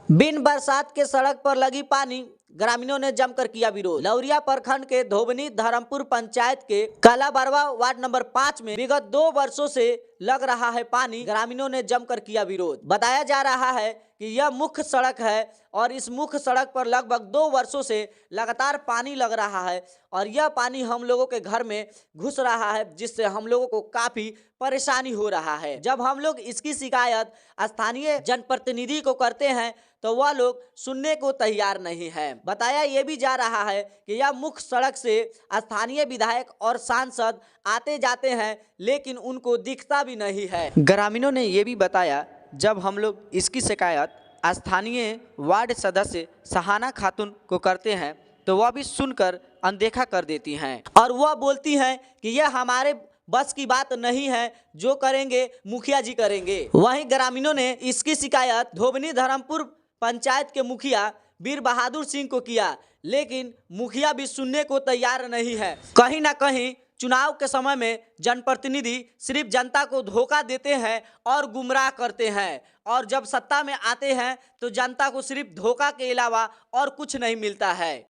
बिन बरसात के सड़क पर लगी पानी, ग्रामीणों ने जमकर किया विरोध। लौरिया प्रखंड के धोबनी धर्मपुर पंचायत के कालाबरवा वार्ड नंबर 5 में विगत 2 वर्षों से लग रहा है पानी। ग्रामीणों ने जमकर किया विरोध। बताया जा रहा है कि यह मुख्य सड़क है और इस मुख्य सड़क पर लगभग 2 वर्षों से लगातार पानी लग रहा है और यह पानी हम लोगों के घर में घुस रहा है, जिससे हम लोगों को काफी परेशानी हो रहा है। जब हम लोग इसकी शिकायत स्थानीय जनप्रतिनिधि को करते हैं तो वह लोग सुनने को तैयार नहीं है। बताया ये भी जा रहा है कि यह मुख्य सड़क से स्थानीय विधायक और सांसद आते जाते हैं, लेकिन उनको दिखता भी नहीं है। ग्रामीणों ने ये भी बताया, जब हम लोग इसकी शिकायत स्थानीय वार्ड सदस्य सहाना खातून को करते हैं तो वह भी सुनकर अनदेखा कर देती हैं और वह बोलती हैं कि यह हमारे बस की बात नहीं है, जो करेंगे मुखिया जी करेंगे। वहीं ग्रामीणों ने इसकी शिकायत धोबनी धर्मपुर पंचायत के मुखिया वीर बहादुर सिंह को किया, लेकिन मुखिया भी सुनने को तैयार नहीं है। कहीं ना कहीं चुनाव के समय में जनप्रतिनिधि सिर्फ जनता को धोखा देते हैं और गुमराह करते हैं, और जब सत्ता में आते हैं तो जनता को सिर्फ धोखा के अलावा और कुछ नहीं मिलता है।